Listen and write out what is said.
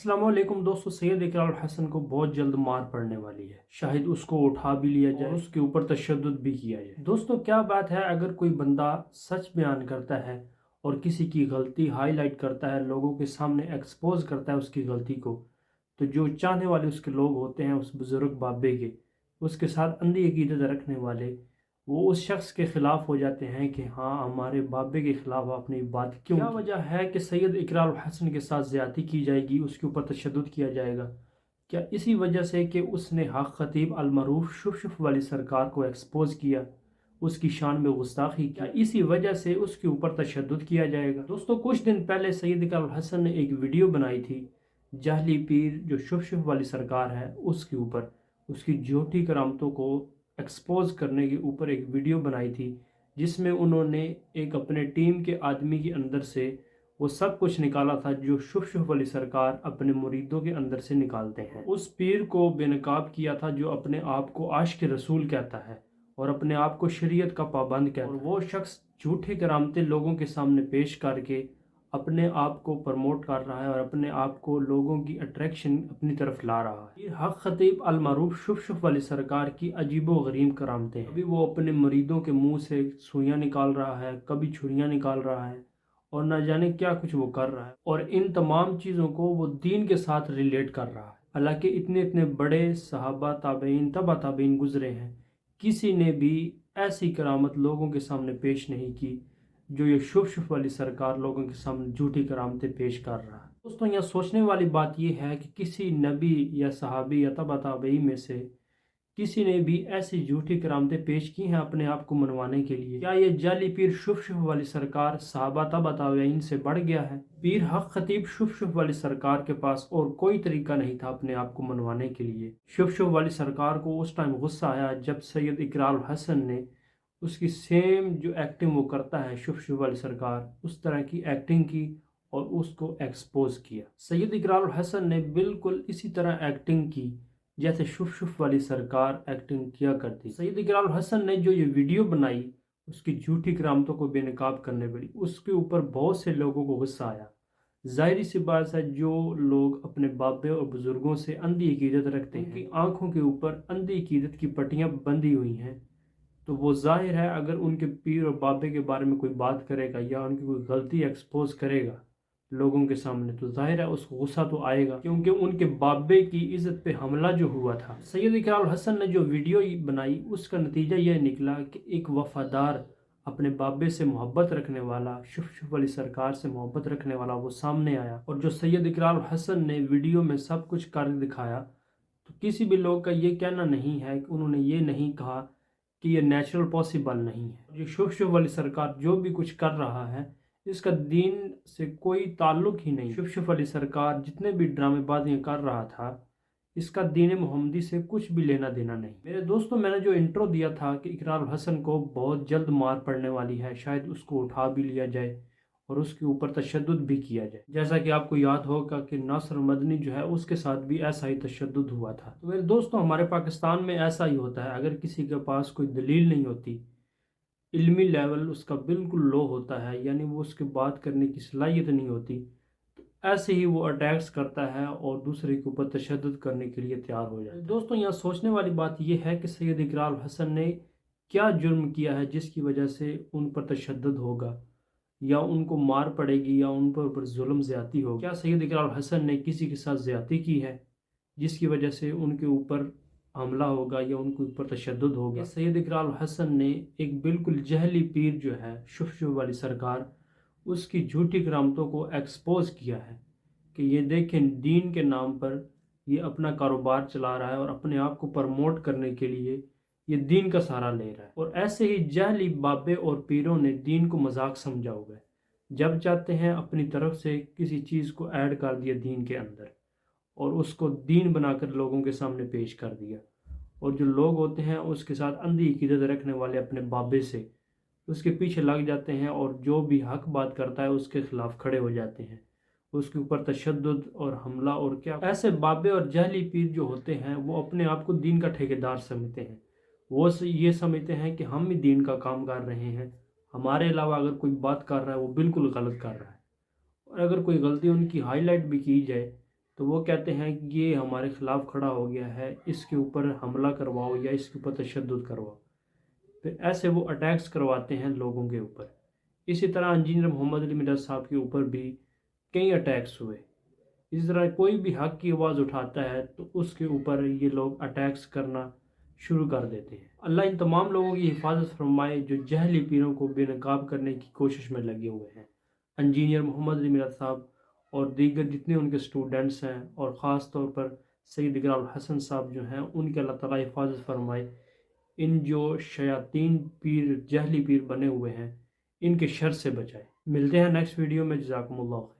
अस्सलाम वालेकुम दोस्तों। सैयद इकरार हसन को बहुत जल्द मार पड़ने वाली है। शायद उसको उठा भी लिया जाए और उसके ऊपर तशद्दुद भी किया जाए। दोस्तों क्या बात है, अगर कोई बंदा सच बयान करता है और किसी की गलती हाईलाइट करता है, लोगों के सामने एक्सपोज करता है उसकी गलती को, तो जो चाहने वाले उसके लोग होते हैं उस बुज़ुर्ग बाबे के, उसके साथ अंधी अकीदत रखने वाले, वो उस शख्स के ख़िलाफ़ हो जाते हैं कि हाँ, हमारे बाबे के ख़िलाफ़ आपने बात क्यों की? क्या वजह है कि सैयद इकरार हसन के साथ ज़्यादती की जाएगी, उसके ऊपर तशद्दुद किया जाएगा? क्या इसी वजह से कि उसने हक़ ख़तीब अलमरूफ शुफ शुफ वाली सरकार को एक्सपोज़ किया, उसकी शान में गुस्ताखी की, क्या इसी वजह से उसके ऊपर तशद्दुद किया जाएगा? दोस्तों कुछ दिन पहले सैयद इकरार हसन ने एक वीडियो बनाई थी, जाहली पीर जो शुफ शुफ वाली सरकार है उसके ऊपर, उसकी झूठी करामतों को एक्सपोज करने के ऊपर एक वीडियो बनाई थी, जिसमें उन्होंने एक अपने टीम के आदमी के अंदर से वो सब कुछ निकाला था जो शुफ शुफ वाली सरकार अपने मुरीदों के अंदर से निकालते हैं। उस पीर को बेनकाब किया था जो अपने आप को आशिक रसूल कहता है और अपने आप को शरीयत का पाबंद कहता है, और वो शख्स झूठी करामतें लोगों के सामने पेश करके अपने आप को प्रमोट कर रहा है और अपने आप को लोगों की अट्रैक्शन अपनी तरफ ला रहा है। ये हक़ ख़तीब अलमरूफ शुफ शुफ वाली सरकार की अजीबो गरीब करामतें हैं। अभी वो अपने मरीदों के मुंह से सुइयाँ निकाल रहा है, कभी छुरियाँ निकाल रहा है और न जाने क्या कुछ वो कर रहा है, और इन तमाम चीज़ों को वो दीन के साथ रिलेट कर रहा है। हालांकि इतने इतने बड़े सहाबा ताबईन तबा ताबईन गुजरे हैं, किसी ने भी ऐसी करामत लोगों के सामने पेश नहीं की जो ये शुफ शुफ वाली सरकार लोगों के सामने झूठी करामतें पेश कर रहा है। दोस्तों यहाँ सोचने वाली बात यह है कि किसी नबी या सहाबी या तबा ताबई में से किसी ने भी ऐसी झूठी करामतें पेश की हैं अपने आप को मनवाने के लिए? क्या ये जाली पीर शुफ शुफ वाली सरकार सहाबा तबा ताबईन से बढ़ गया है? पीर हक़ ख़तीब शुफ शुफ वाली सरकार के पास और कोई तरीका नहीं था अपने आप को मनवाने के लिए। शुफ शुफ वाली सरकार को उस टाइम गुस्सा आया जब सैयद इकरार हसन ने उसकी सेम जो एक्टिंग वो करता है शुफ शुफ वाली सरकार, उस तरह की एक्टिंग की और उसको एक्सपोज किया। सैयद इकरार हसन ने बिल्कुल इसी तरह एक्टिंग की जैसे शुफ शुफ वाली सरकार एक्टिंग किया करती। सैयद इकरार हसन ने जो ये वीडियो बनाई उसकी झूठी करामतों को बेनकाब करने पड़ी, उसके ऊपर बहुत से लोगों को गुस्सा आया। ज़ाहिर सी बात है, जो लोग अपने बाबे और बुज़ुर्गों से अंधी अकीदत रखते हैं, उनकी आंखों के ऊपर अंधी अकीदत की पट्टियाँ बंधी हुई हैं, तो वो जाहिर है अगर उनके पीर और बाबे के बारे में कोई बात करेगा या उनकी कोई गलती एक्सपोज करेगा लोगों के सामने, तो जाहिर है उसको गुस्सा तो आएगा, क्योंकि उनके बाबे की इज़्ज़त पे हमला जो हुआ था। सैयद इकरार हसन ने जो वीडियो बनाई उसका नतीजा यह निकला कि एक वफ़ादार अपने बाबे से मोहब्बत रखने वाला, शुफ शुफ वाली सरकार से मोहब्बत रखने वाला वो सामने आया, और जो सैयद इकरार हसन ने वीडियो में सब कुछ कर दिखाया, तो किसी भी लोग का ये कहना नहीं है कि उन्होंने ये नहीं कहा कि ये नेचुरल पॉसिबल नहीं है। ये शुफ शुफ वाली सरकार जो भी कुछ कर रहा है इसका दीन से कोई ताल्लुक ही नहीं। शुफ शुफ वाली सरकार जितने भी ड्रामेबाजियाँ कर रहा था, इसका दीन मोहम्मदी से कुछ भी लेना देना नहीं। मेरे दोस्तों, मैंने जो इंट्रो दिया था कि इकरार हसन को बहुत जल्द मार पड़ने वाली है, शायद उसको उठा भी लिया जाए और उसके ऊपर तशद्दुद भी किया जाए, जैसा कि आपको याद होगा कि नासिर मदनी जो है उसके साथ भी ऐसा ही तशद्दुद हुआ था। तो मेरे दोस्तों, हमारे पाकिस्तान में ऐसा ही होता है, अगर किसी के पास कोई दलील नहीं होती, इल्मी लेवल उसका बिल्कुल लो होता है, यानी वो उसके बात करने की सलाहियत नहीं होती, तो ऐसे ही वो अटैक्स करता है और दूसरे के ऊपर तशद्दुद करने के लिए तैयार हो जाता है। दोस्तों यहाँ सोचने वाली बात यह है कि सैयद इकरार हसन ने क्या जुर्म किया है जिसकी वजह से उन पर तशद्दुद होगा या उनको मार पड़ेगी या उन पर जुल्म ज़्यादती होगी? क्या सैयद इकरार हसन ने किसी के साथ ज़्यादती की है जिसकी वजह से उनके ऊपर हमला होगा या उनके ऊपर तशद्दुद होगा? सैयद इकरार हसन ने एक बिल्कुल जहली पीर जो है शुफ शुफ वाली सरकार, उसकी झूठी करामतों को एक्सपोज किया है कि ये देखें, दीन के नाम पर ये अपना कारोबार चला रहा है और अपने आप को प्रमोट करने के लिए ये दीन का सहारा ले रहा है। और ऐसे ही जहली बाबे और पीरों ने दीन को मजाक समझा हुआ है, जब चाहते हैं अपनी तरफ से किसी चीज़ को ऐड कर दिया दीन के अंदर और उसको दीन बनाकर लोगों के सामने पेश कर दिया, और जो लोग होते हैं उसके साथ अंधी अकीदत रखने वाले अपने बाबे से उसके पीछे लग जाते हैं और जो भी हक बात करता है उसके खिलाफ खड़े हो जाते हैं, उसके ऊपर तशद्दुद और हमला। और क्या ऐसे बाबे और जहली पीर जो होते हैं वो अपने आप को दीन का ठेकेदार समझते हैं, वो ये समझते हैं कि हम ही दीन का काम कर रहे हैं, हमारे अलावा अगर कोई बात कर रहा है वो बिल्कुल गलत कर रहा है, और अगर कोई गलती उनकी हाईलाइट भी की जाए تو وہ کہتے ہیں کہ یہ ہمارے خلاف کھڑا ہو گیا ہے، اس کے اوپر حملہ کرواؤ یا اس کے اوپر تشدد کرواؤ۔ پھر ایسے وہ اٹیکس کرواتے ہیں لوگوں کے اوپر۔ اسی طرح انجینئر محمد علی مرزا صاحب کے اوپر بھی کئی اٹیکس ہوئے۔ اسی طرح کوئی بھی حق کی آواز اٹھاتا ہے تو اس کے اوپر یہ لوگ اٹیکس کرنا شروع کر دیتے ہیں۔ اللہ ان تمام لوگوں کی حفاظت فرمائے جو جہلی پیروں کو بے نقاب کرنے کی کوشش میں لگے ہوئے ہیں۔ انجینئر محمد علی مرزا صاحب اور دیگر جتنے ان کے سٹوڈنٹس ہیں، اور خاص طور پر سید اقرار الحسن صاحب جو ہیں، ان کے اللہ تعالیٰ حفاظت فرمائے۔ ان جو شیاطین پیر، جہلی پیر بنے ہوئے ہیں، ان کے شر سے بچائے۔ ملتے ہیں نیکسٹ ویڈیو میں، جزاکم اللہ خیر۔